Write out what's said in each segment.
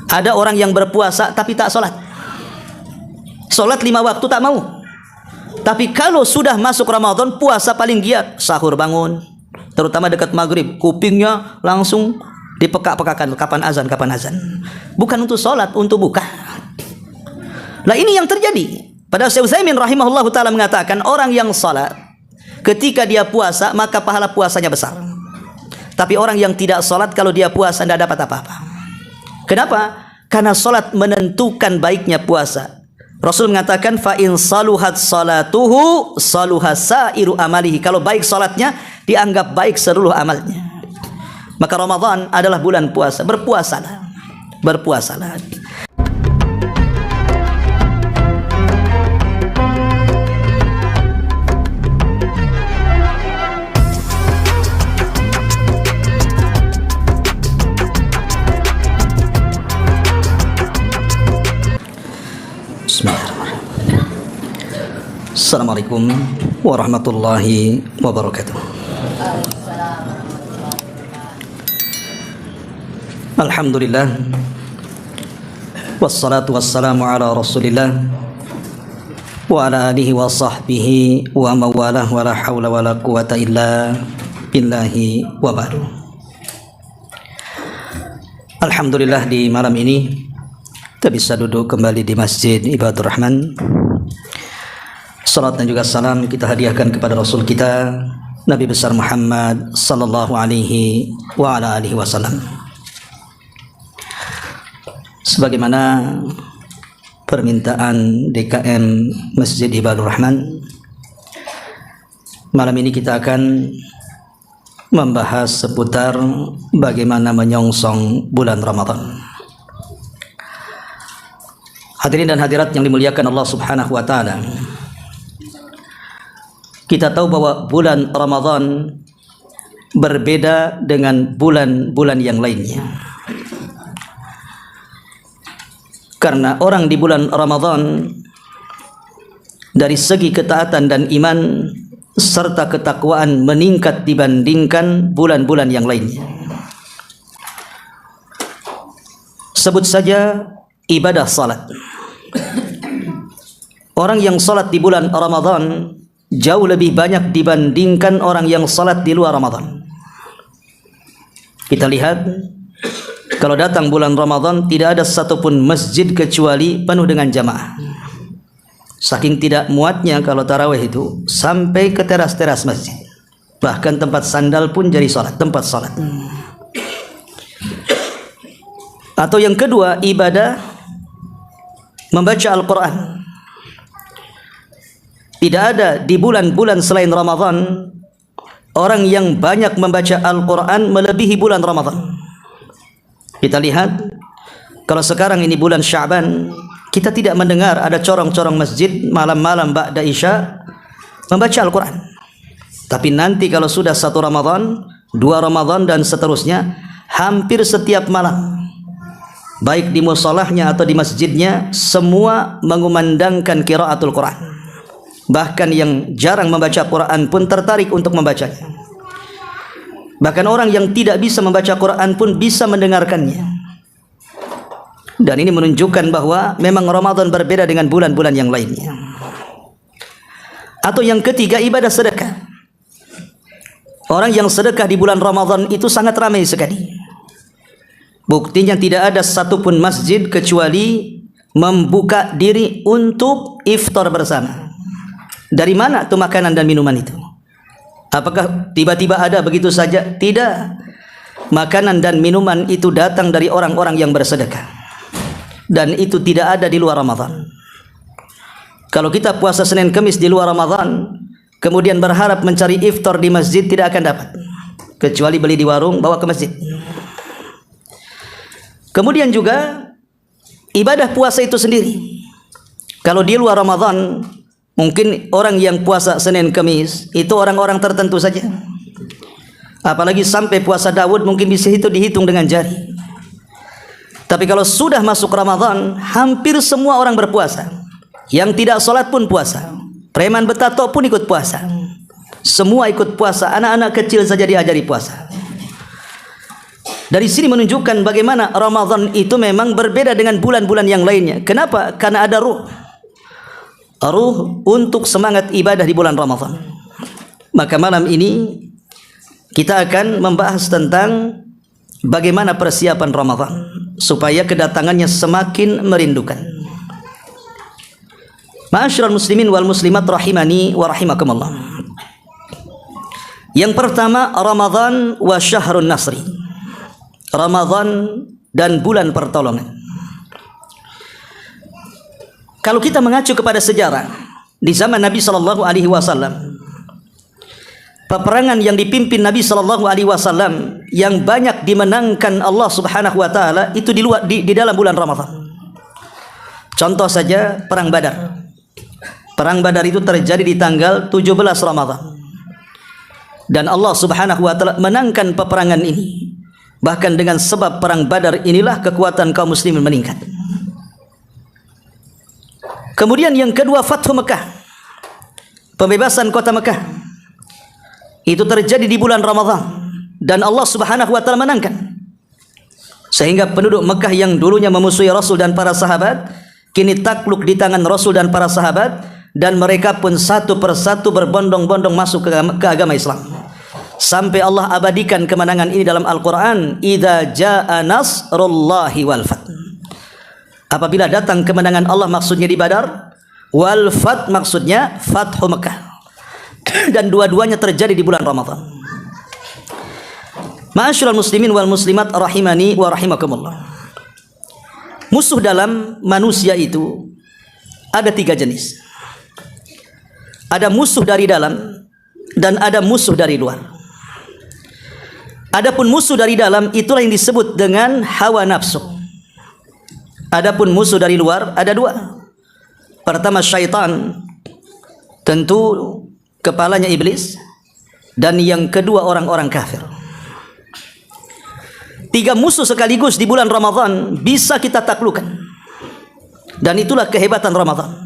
Ada orang yang berpuasa tapi tak sholat. Sholat 5 waktu tak mau. Tapi kalau sudah masuk Ramadan, puasa paling giat. Sahur bangun, terutama dekat maghrib, kupingnya langsung dipekak-pekakan kapan azan, kapan azan. Bukan untuk sholat, untuk buka. Nah ini yang terjadi. Padahal Syekh Utsaimin rahimahullahu taala mengatakan orang yang sholat ketika dia puasa maka pahala puasanya besar. Tapi orang yang tidak sholat kalau dia puasa tidak dapat apa-apa. Kenapa? Karena sholat menentukan baiknya puasa. Rasul mengatakan fa in saluhat salatuhu saluha sairu amalihi. Kalau baik sholatnya dianggap baik seluruh amalnya. Maka Ramadan adalah bulan puasa. Berpuasalah. Berpuasalah. Bismillahirrahmanirrahim. Assalamualaikum warahmatullahi wabarakatuh. Alhamdulillah, wassalatu wassalamu ala rasulillah wa ala alihi wa sahbihi wa mawalah wa la hawla wa la quwata illa billahi wa ba'du. Alhamdulillah, di malam ini kita bisa duduk kembali di Masjid Ibadur Rahman. Salat dan juga salam kita hadiahkan kepada Rasul kita Nabi besar Muhammad sallallahu alaihi wa ala alihi wasallam. Sebagaimana permintaan DKM Masjid Ibadur Rahman, malam ini kita akan membahas seputar bagaimana menyongsong bulan Ramadan. Hadirin dan hadirat yang dimuliakan Allah Subhanahu wa taala. Kita tahu bahwa bulan Ramadan berbeda dengan bulan-bulan yang lainnya. Karena orang di bulan Ramadan dari segi ketaatan dan iman serta ketakwaan meningkat dibandingkan bulan-bulan yang lainnya. Sebut saja ibadah salat. Orang yang salat di bulan Ramadan jauh lebih banyak dibandingkan orang yang salat di luar Ramadan. Kita lihat, kalau datang bulan Ramadan tidak ada satupun masjid kecuali penuh dengan jamaah. Saking tidak muatnya kalau tarawih itu sampai ke teras-teras masjid. Bahkan tempat sandal pun jadi salat, tempat salat. Atau yang kedua, ibadah membaca Al-Quran. Tidak ada di bulan-bulan selain Ramadan orang yang banyak membaca Al-Quran melebihi bulan Ramadan. Kita lihat, kalau sekarang ini bulan Sya'ban, kita tidak mendengar ada corong-corong masjid malam-malam ba'da Isya membaca Al-Quran. Tapi nanti kalau sudah 1 Ramadan, 2 Ramadan dan seterusnya, hampir setiap malam, baik di musholahnya atau di masjidnya, semua mengumandangkan qiraatul Quran. Bahkan yang jarang membaca Quran pun tertarik untuk membacanya. Bahkan orang yang tidak bisa membaca Quran pun bisa mendengarkannya. Dan ini menunjukkan bahwa memang Ramadan berbeda dengan bulan-bulan yang lainnya. Atau yang ketiga, ibadah sedekah. Orang yang sedekah di bulan Ramadan itu sangat ramai sekali. Buktinya tidak ada satupun masjid kecuali membuka diri untuk iftar bersama. Dari mana tuh makanan dan minuman itu? Apakah tiba-tiba ada begitu saja? Tidak. Makanan dan minuman itu datang dari orang-orang yang bersedekah. Dan itu tidak ada di luar Ramadan. Kalau kita puasa Senin Kamis di luar Ramadan, kemudian berharap mencari iftar di masjid, tidak akan dapat. Kecuali beli di warung, bawa ke masjid. Kemudian juga ibadah puasa itu sendiri. Kalau di luar Ramadan, mungkin orang yang puasa Senin Kamis itu orang-orang tertentu saja. Apalagi sampai puasa Daud mungkin bisa itu dihitung dengan jari. Tapi kalau sudah masuk Ramadan, hampir semua orang berpuasa. Yang tidak sholat pun puasa. Preman betato pun ikut puasa. Semua ikut puasa. Anak-anak kecil saja diajari puasa. Dari sini menunjukkan bagaimana Ramadan itu memang berbeda dengan bulan-bulan yang lainnya. Kenapa? Karena ada ruh untuk semangat ibadah di bulan Ramadan. Maka malam ini kita akan membahas tentang bagaimana persiapan Ramadan supaya kedatangannya semakin merindukan. Ma'asyiral muslimin wal muslimat rahimani wa rahimakumullah. Yang pertama, Ramadan wa syahrun nasri. Ramadan dan bulan pertolongan. Kalau kita mengacu kepada sejarah di zaman Nabi sallallahu alaihi wasallam, peperangan yang dipimpin Nabi sallallahu alaihi wasallam yang banyak dimenangkan Allah Subhanahu wa taala itu di dalam bulan Ramadan. Contoh saja perang Badar. Perang Badar itu terjadi di tanggal 17 Ramadan. Dan Allah Subhanahu wa taala menangkan peperangan ini. Bahkan dengan sebab perang Badar inilah kekuatan kaum muslimin meningkat. Kemudian yang kedua, Fathu Mekah. Pembebasan kota Mekah. Itu terjadi di bulan Ramadan dan Allah Subhanahu wa taala menangkan. Sehingga penduduk Mekah yang dulunya memusuhi Rasul dan para sahabat kini takluk di tangan Rasul dan para sahabat, dan mereka pun satu persatu berbondong-bondong masuk ke agama Islam. Sampai Allah abadikan kemenangan ini dalam Al-Qur'an, "Idza jaa nasrullahi wal fath." Apabila datang kemenangan Allah maksudnya di Badar, wal fath maksudnya Fathu Mekah. Dan dua-duanya terjadi di bulan Ramadan. Ma'asyiral muslimin wal muslimat rahimani wa rahimakumullah. Musuh dalam manusia itu ada 3 jenis. Ada musuh dari dalam dan ada musuh dari luar. Adapun musuh dari dalam itulah yang disebut dengan hawa nafsu. Adapun musuh dari luar ada 2. Pertama syaitan, tentu kepalanya iblis, dan yang kedua orang-orang kafir. 3 musuh sekaligus di bulan Ramadan bisa kita taklukkan. Dan itulah kehebatan Ramadan.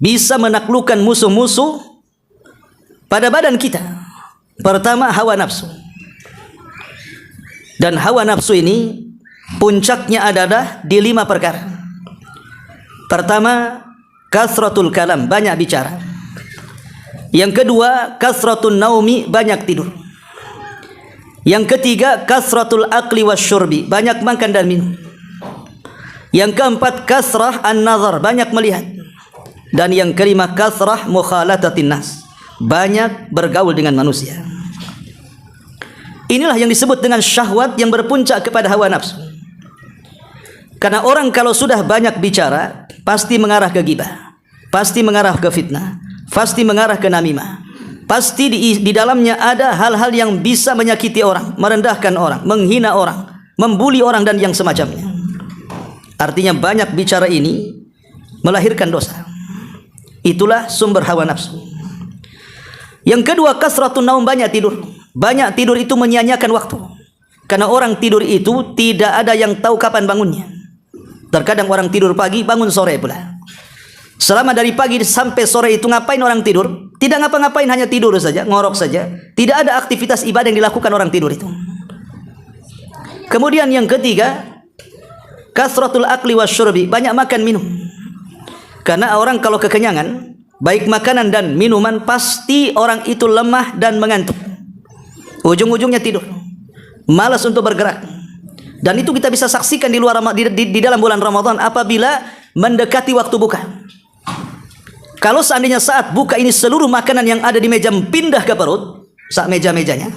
Bisa menaklukkan musuh-musuh pada badan kita. Pertama, hawa nafsu. Dan hawa nafsu ini puncaknya adalah di 5 perkara. Pertama, kasratul kalam, banyak bicara. Yang kedua, kasratun naumi, banyak tidur. Yang ketiga, kasratul akli wasyurbi, banyak makan dan minum. Yang keempat, kasrah an-nazar, banyak melihat. Dan yang kelima, kasrah mukhalatatin nas, banyak bergaul dengan manusia. Inilah yang disebut dengan syahwat yang berpuncak kepada hawa nafsu. Karena orang kalau sudah banyak bicara, pasti mengarah ke ghibah, pasti mengarah ke fitnah, pasti mengarah ke namimah. Pasti di dalamnya ada hal-hal yang bisa menyakiti orang, merendahkan orang, menghina orang, membuli orang dan yang semacamnya. Artinya banyak bicara ini melahirkan dosa. Itulah sumber hawa nafsu. Yang kedua, kasratun naum, banyak tidur. Banyak tidur itu menyia-nyiakan waktu. Karena orang tidur itu tidak ada yang tahu kapan bangunnya. Terkadang orang tidur pagi, bangun sore pula. Selama dari pagi sampai sore itu ngapain orang tidur? Tidak ngapa-ngapain, hanya tidur saja, ngorok saja. Tidak ada aktivitas ibadah yang dilakukan orang tidur itu. Kemudian yang ketiga, kasratul akli wasyurbi, banyak makan minum. Karena orang kalau kekenyangan, baik makanan dan minuman, pasti orang itu lemah dan mengantuk. Ujung-ujungnya tidur, malas untuk bergerak. Dan itu kita bisa saksikan di dalam bulan Ramadan apabila mendekati waktu buka. Kalau seandainya saat buka ini seluruh makanan yang ada di meja pindah ke perut, saat meja-mejanya,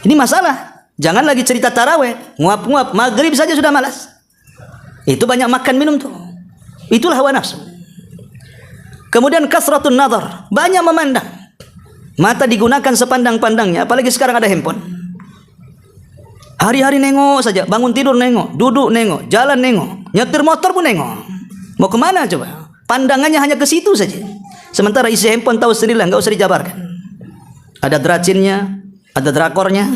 ini masalah. Jangan lagi cerita taraweh, nguap-nguap, maghrib saja sudah malas. Itu banyak makan minum tuh. Itulah hawa nafsu. Kemudian kasratun nazar, banyak memandang. Mata digunakan sepandang-pandangnya, apalagi sekarang ada handphone. Hari-hari nengok saja, bangun tidur nengok, duduk nengok, jalan nengok, nyetir motor pun nengok. Mau kemana coba? Pandangannya hanya ke situ saja. Sementara isi handphone tahu sendirilah, nggak usah dijabarkan. Ada dracinnya, ada drakornya,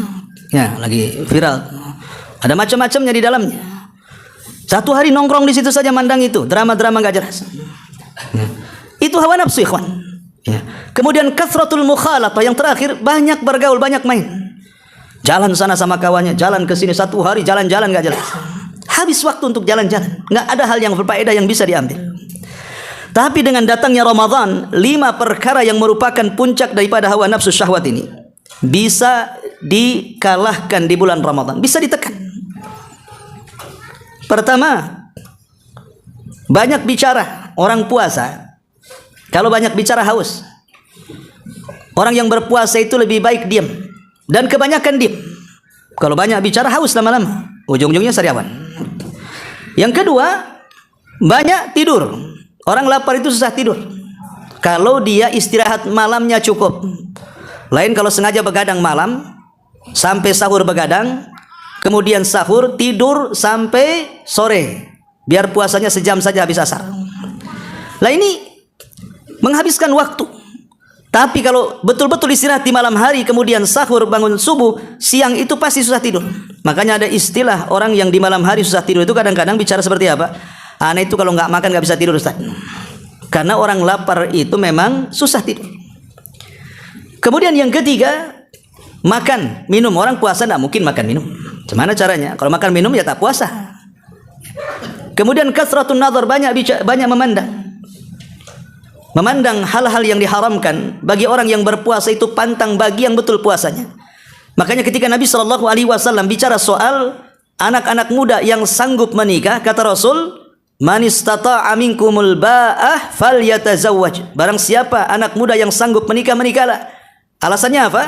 ya lagi viral. Ada macam-macamnya di dalamnya. Satu hari nongkrong di situ saja mandang itu, drama-drama nggak jelas. Itu hawa nafsu, ikhwan. Ya. Kemudian kasratul mukhalatah, yang terakhir banyak bergaul, banyak main. Jalan sana sama kawannya, jalan ke sini 1 hari jalan-jalan nggak jelas. Habis waktu untuk jalan-jalan, nggak ada hal yang berfaedah yang bisa diambil. Tapi dengan datangnya Ramadan, 5 perkara yang merupakan puncak daripada hawa nafsu syahwat ini bisa dikalahkan di bulan Ramadan, bisa ditekan. Pertama, banyak bicara. Orang puasa, kalau banyak bicara haus. Orang yang berpuasa itu lebih baik diam, dan kebanyakan diam. Kalau banyak bicara haus lama-lama, ujung-ujungnya sariawan. Yang kedua, banyak tidur. Orang lapar itu susah tidur kalau dia istirahat malamnya cukup. Lain kalau sengaja begadang malam sampai sahur begadang, kemudian sahur tidur sampai sore, biar puasanya sejam saja habis asar. Lah ini menghabiskan waktu. Tapi kalau betul-betul istirahat di malam hari, kemudian sahur, bangun subuh, siang itu pasti susah tidur. Makanya ada istilah orang yang di malam hari susah tidur itu kadang-kadang bicara seperti apa? Anak itu kalau nggak makan nggak bisa tidur, Ustaz. Karena orang lapar itu memang susah tidur. Kemudian yang ketiga, makan, minum. Orang puasa nggak mungkin makan minum. Gimana caranya? Kalau makan minum ya tak puasa. Kemudian kasratun nazar, banyak memandang. Memandang hal-hal yang diharamkan. Bagi orang yang berpuasa itu pantang bagi yang betul puasanya. Makanya ketika Nabi SAW bicara soal anak-anak muda yang sanggup menikah, kata Rasul, man istata'a minkumul ba'ah falyatazawwaj. Barang siapa anak muda yang sanggup menikah, menikahlah. Alasannya apa?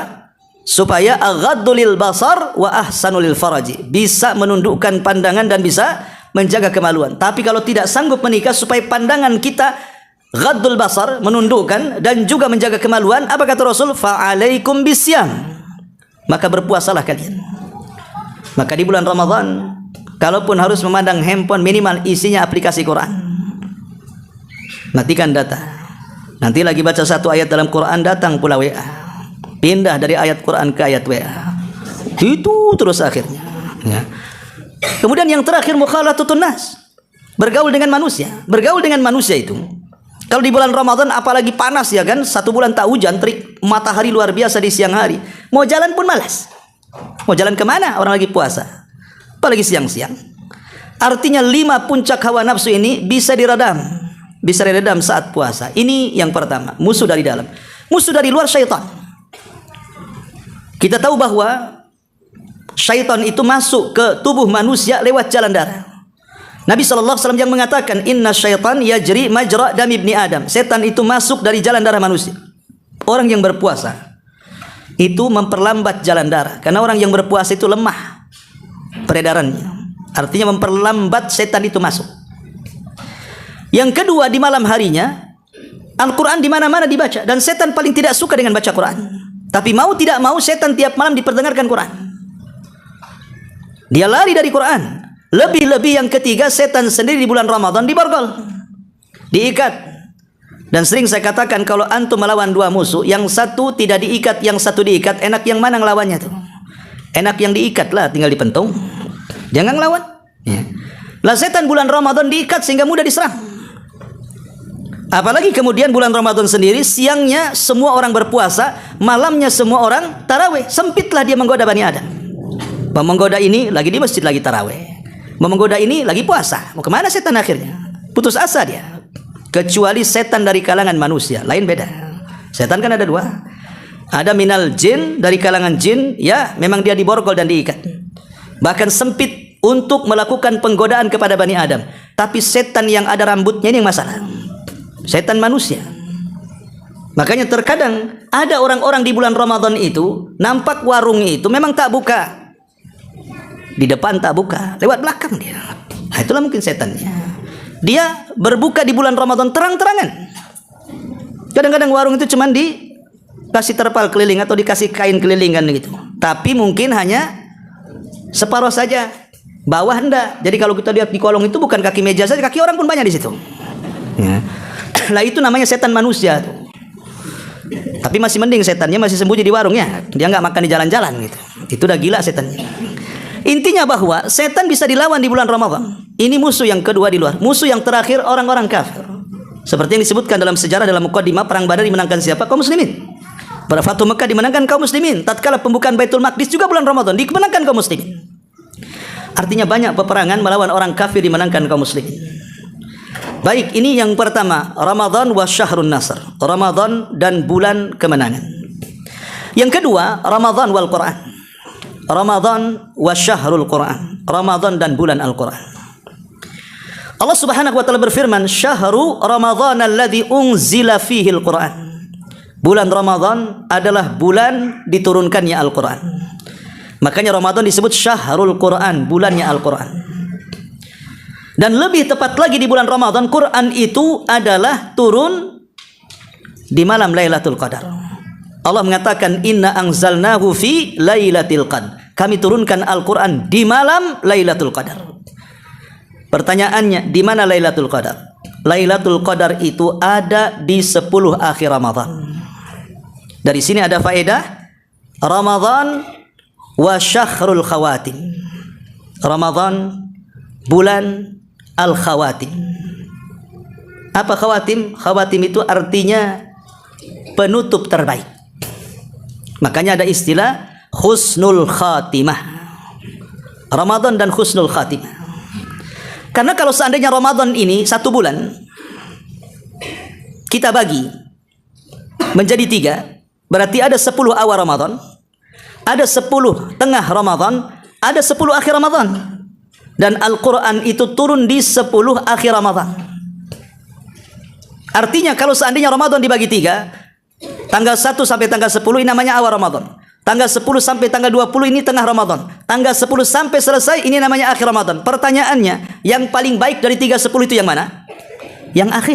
Supaya aghaddu lil basar wa ahsanu lil faraji. Bisa menundukkan pandangan dan bisa menjaga kemaluan. Tapi kalau tidak sanggup menikah, supaya pandangan kita ghaddul basar, menundukkan, dan juga menjaga kemaluan, apa kata Rasul? Fa'alaikum bisyam. Maka berpuasalah kalian. Maka di bulan Ramadan, kalaupun harus memandang handphone, minimal isinya aplikasi Quran. Matikan data. Nanti lagi baca satu ayat dalam Quran, datang pula WA. Pindah dari ayat Quran ke ayat WA. Itu terus akhirnya. Ya. Kemudian yang terakhir, mukhalatutun nas. Bergaul dengan manusia. Bergaul dengan manusia itu, kalau di bulan Ramadan apalagi panas ya kan, 1 bulan tak hujan, terik matahari luar biasa di siang hari. Mau jalan pun malas. Mau jalan kemana? Orang lagi puasa. Apalagi siang-siang. Artinya 5 puncak hawa nafsu ini bisa diredam. Bisa diredam saat puasa. Ini yang pertama, musuh dari dalam. Musuh dari luar, syaitan. Kita tahu bahwa syaitan itu masuk ke tubuh manusia lewat jalan darah. Nabi SAW yang mengatakan, inna syaitan yajri majra dam ibni Adam. Setan itu masuk dari jalan darah manusia. Orang yang berpuasa itu memperlambat jalan darah. Karena orang yang berpuasa itu lemah peredarannya. Artinya memperlambat setan itu masuk. Yang kedua, di malam harinya Al-Quran di mana-mana dibaca. Dan setan paling tidak suka dengan baca Quran. Tapi mau tidak mau, setan tiap malam diperdengarkan Quran. Dia lari dari Quran. Lebih-lebih yang ketiga, setan sendiri di bulan Ramadan diborgol, diikat. Dan sering saya katakan, kalau antum melawan 2 musuh, yang satu tidak diikat, yang satu diikat, enak yang mana ngelawannya tuh? Enak yang diikat lah, tinggal dipentung. Jangan ngelawan. Ya. Lah setan bulan Ramadan diikat sehingga mudah diserang. Apalagi kemudian bulan Ramadan sendiri, siangnya semua orang berpuasa, malamnya semua orang tarawih. Sempitlah dia menggoda Bani Adam. Menggoda ini lagi di masjid lagi tarawih. Menggoda ini lagi puasa. Mau kemana setan akhirnya? Putus asa dia. Kecuali setan dari kalangan manusia, lain beda. Setan kan ada 2. Ada minal jin, dari kalangan jin, ya memang dia diborgol dan diikat. Bahkan sempit untuk melakukan penggodaan kepada Bani Adam. Tapi setan yang ada rambutnya ini yang masalah. Setan manusia. Makanya terkadang ada orang-orang di bulan Ramadan itu, nampak warung itu memang tak buka. Di depan tak buka, lewat belakang dia. Nah, itulah mungkin setannya. Dia berbuka di bulan Ramadan terang-terangan. Kadang-kadang warung itu cuma dikasih terpal keliling atau dikasih kain keliling kan gitu. Tapi mungkin hanya separuh saja, bawah enggak. Jadi kalau kita lihat di kolong itu bukan kaki meja saja, kaki orang pun banyak di situ. Ya. Lah itu namanya setan manusia tuh. Tapi masih mending setannya masih sembunyi di warungnya. Dia nggak makan di jalan-jalan gitu. Itu udah gila setannya. Intinya bahwa setan bisa dilawan di bulan Ramadan. Ini musuh yang kedua di luar. Musuh yang terakhir, orang-orang kafir. Seperti yang disebutkan dalam sejarah, dalam muqaddimah perang Badar dimenangkan siapa? Kaum muslimin. Pada Fatu Mekah dimenangkan kaum muslimin. Tatkala pembukaan Baitul Maqdis juga bulan Ramadan dimenangkan kaum muslimin. Artinya banyak peperangan melawan orang kafir dimenangkan kaum muslimin. Baik, ini yang pertama, Ramadan wa syahrun nasr. Ramadan dan bulan kemenangan. Yang kedua, Ramadan wal Quran. Ramadan wa syahrul Quran. Ramadan dan bulan Al-Quran. Allah Subhanahu wa taala berfirman, "Syahru Ramadhan alladzi unzila fihi al-Quran." Bulan Ramadan adalah bulan diturunkannya Al-Quran. Makanya Ramadan disebut Syahrul Quran, bulannya Al-Quran. Dan lebih tepat lagi di bulan Ramadan, Quran itu adalah turun di malam Lailatul Qadar. Allah mengatakan, "Inna anzalnahu fi Lailatul Qadar." Kami turunkan Al-Quran di malam Lailatul Qadar. Pertanyaannya, di mana Lailatul Qadar? Lailatul Qadar itu ada di 10 akhir Ramadan. Dari sini ada faedah Ramadan wa syahrul khawatim. Ramadan bulan al-khawatim. Apa khawatim? Khawatim itu artinya penutup terbaik. Makanya ada istilah husnul khatimah. Ramadan dan husnul khatimah. Karena kalau seandainya Ramadan ini 1 bulan kita bagi menjadi 3, berarti ada 10 awal Ramadan, ada 10 tengah Ramadan, ada 10 akhir Ramadan. Dan Al-Quran itu turun di 10 akhir Ramadan. Artinya kalau seandainya Ramadan dibagi 3, tanggal 1 sampai tanggal 10 ini namanya awal Ramadan. Tanggal 10 sampai tanggal 20 ini tengah Ramadan. Tanggal 10 sampai selesai ini namanya akhir Ramadan. Pertanyaannya, yang paling baik dari 3-10 itu yang mana? Yang akhir.